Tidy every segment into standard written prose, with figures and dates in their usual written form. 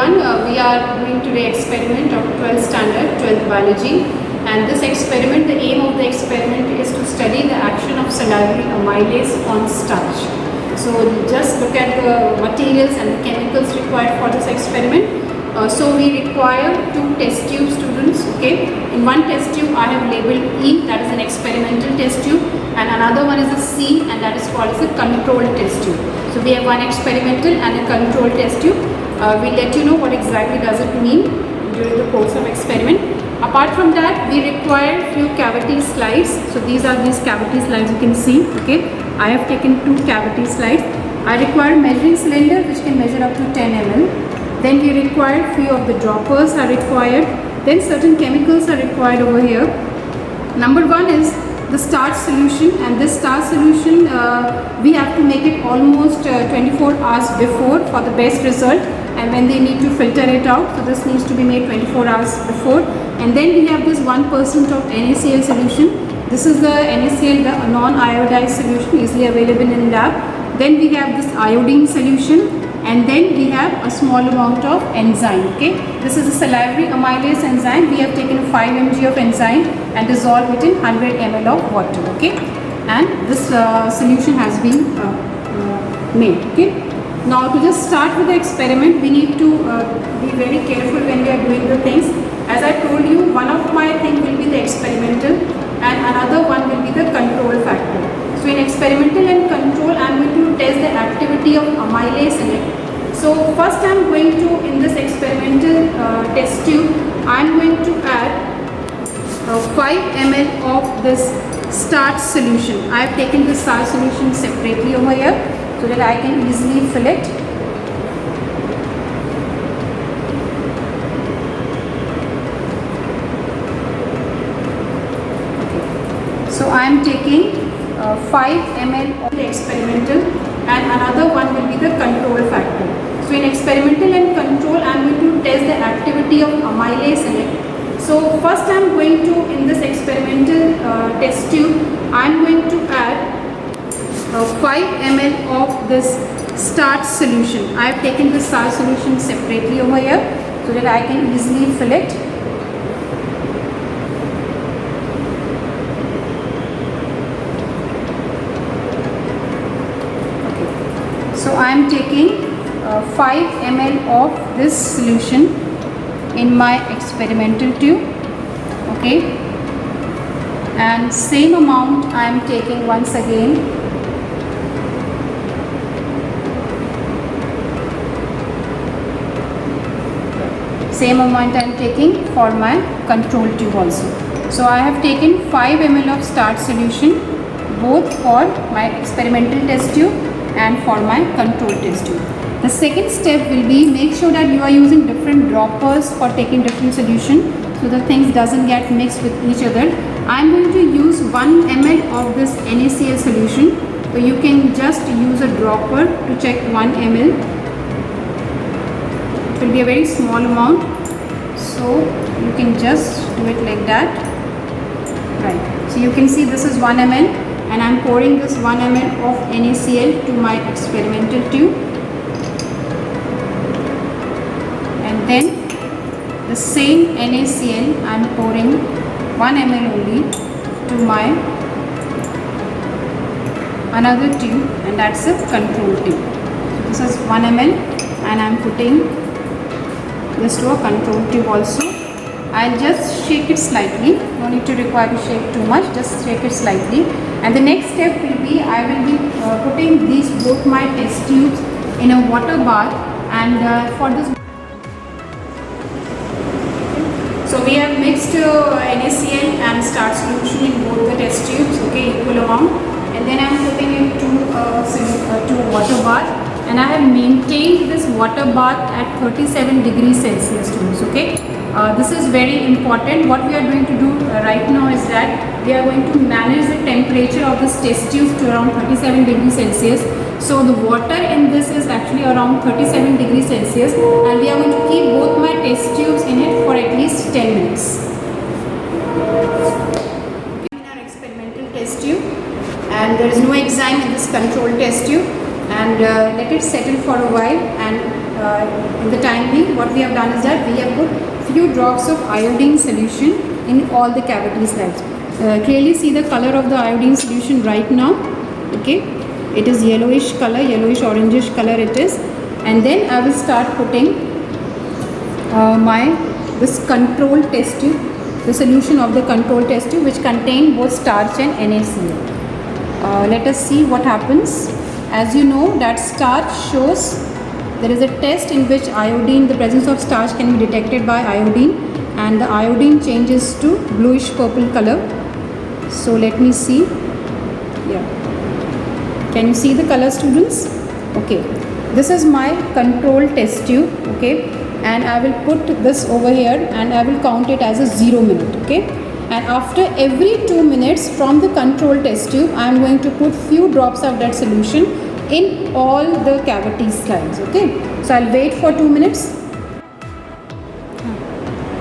everyone. We are doing today experiment of 12th standard, 12th biology, and this experiment, the aim of the experiment is to study the action of salivary amylase on starch. So just look at the materials and the chemicals required for this experiment. So we require 2 test tube students. Okay, in one test tube I have labeled E, that is an experimental test tube, and another one is a C, and that is called as a control test tube. So we have one experimental and a control test tube. We'll let you know what exactly does it mean during the course of experiment. Apart from that, we require few cavity slides. So these are these cavity slides you can see. Okay, I have taken 2 cavity slides. I require measuring cylinder which can measure up to 10 ml. Then we require few of the droppers are required. Then certain chemicals are required over here. Number 1 is the starch solution, and this starch solution we have to make it almost 24 hours before for the best result, and when they need to filter it out, so this needs to be made 24 hours before. And then we have this 1% of NaCl solution. This is the NaCl, the non-iodized solution, easily available in lab. Then we have this iodine solution, and then we have a small amount of enzyme. Okay, this is a salivary amylase enzyme. We have taken 5 mg of enzyme and dissolved it in 100 ml of water. Okay, and this solution has been made. Okay, now to just start with the experiment, we need to be very careful when we are doing the things. As I told you, one of my things will be the experimental and another one will be the control factor. So in experimental and control, I am going to test the activity of amylase in it. So first I am going to, in this experimental test tube, I am going to add 5 ml of this starch solution. I have taken this starch solution separately over here so that I can easily fill it. So I am taking 5 ml of the experimental and another one will be the control factor. So in experimental and control, I am going to test the activity of amylase in it. So first I am going to, in this experimental test tube, I am going to add 5 ml of this starch solution. I have taken this starch solution separately over here so that I can easily fill it. So I am taking 5 ml of this solution in my experimental tube. Okay, and same amount I am taking once again. Same amount I am taking for my control tube also. So I have taken 5 ml of starch solution both for my experimental test tube and for my control test tube. The second step will be make sure that you are using different droppers for taking different solution so the things doesn't get mixed with each other. I am going to use 1 ml of this NaCl solution. So you can just use a dropper to check 1 ml. It will be a very small amount. So you can just do it like that. Right. So you can see this is 1 ml. And I am pouring this 1 ml of NaCl to my experimental tube, and then the same NaCl I am pouring 1 ml only to my another tube, and that's a control tube. So this is 1 ml and I am putting this to a control tube also. I'll just shake it slightly, no need to require to shake too much, just shake it slightly. And the next step will be, I will be putting these both my test tubes in a water bath, and for this, so we have mixed NaCl and starch solution in both the test tubes, okay, equal amount, and then I am putting it to water bath, and I have maintained this water bath at 37 degrees Celsius students, okay. This is very important. What we are going to do right now is that we are going to manage the temperature of this test tube to around 37 degrees Celsius. So the water in this is actually around 37 degrees Celsius, and we are going to keep both my test tubes in it for at least 10 minutes. In our experimental test tube, and there is no enzyme in this control test tube, and let it settle for a while, and in the time being, what we have done is that we have put few drops of iodine solution in all the cavity slides. Clearly see the color of the iodine solution right now. Okay, it is yellowish color, yellowish orangish color it is. And then I will start putting this control test tube, the solution of the control test tube, which contain both starch and NaCl. Let us see what happens. As you know that starch shows, there is a test in which iodine, the presence of starch can be detected by iodine, and the iodine changes to bluish purple color. So let me see. Yeah, can you see the color, students? Okay, this is my control test tube. Okay, and I will put this over here and I will count it as a 0 minute. Okay, and after every 2 minutes from the control test tube, I am going to put few drops of that solution in all the cavity slides. Okay, so I'll wait for 2 minutes.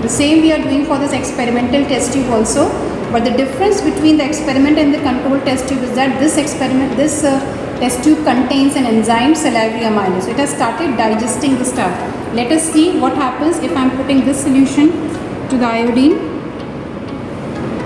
The same we are doing for this experimental test tube also, but the difference between the experiment and the control test tube is that this test tube contains an enzyme, salivary amylase. So it has started digesting the starch. Let us see what happens if I am putting this solution to the iodine.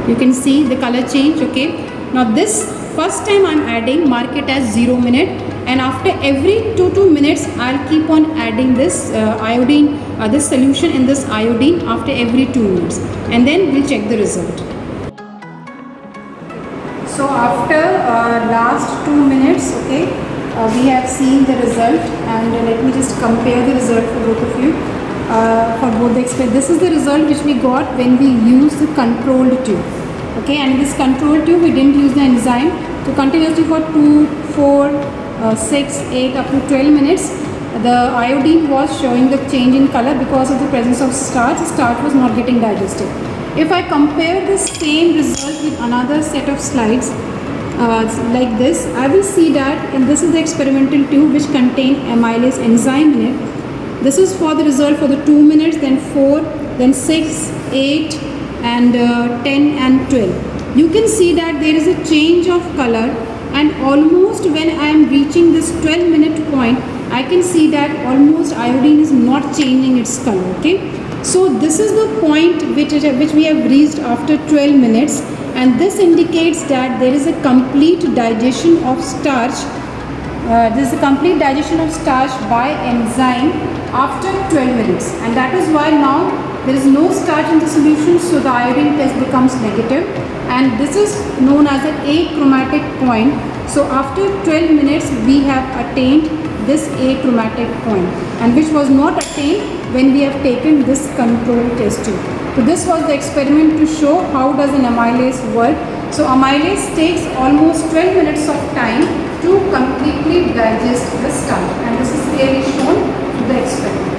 You can see the color change. Okay, now this first time I am adding, mark it as 0 minute, and after every 2 minutes I'll keep on adding this iodine, this solution in this iodine after every 2 minutes, and then we'll check the result. So after last 2 minutes, okay, we have seen the result, and let me just compare the result for both of you. For both the experiments, this is the result which we got when we used the controlled tube. Okay, and in this control tube we didn't use the enzyme. So continuously for 2, 4, 6, 8 up to 12 minutes, the iodine was showing the change in color because of the presence of starch. The starch was not getting digested. If I compare the same result with another set of slides like this, I will see that, and this is the experimental tube which contain amylase enzyme in it. This is for the result for the 2 minutes, then 4, then 6, 8 and 10 and 12. You can see that there is a change of color, and almost when I am reaching this 12-minute point, I can see that almost iodine is not changing its color. Okay, so this is the point which we have reached after 12 minutes, and this indicates that there is a complete digestion of starch. This is a complete digestion of starch by enzyme after 12 minutes, and that is why now there is no starch in the solution, so the iodine test becomes negative, and this is known as an achromatic point. So after 12 minutes we have attained this achromatic point, and which was not attained when we have taken this control test tube. So this was the experiment to show how does an amylase work. So amylase takes almost 12 minutes of time to completely digest the starch, and this is clearly shown in the experiment.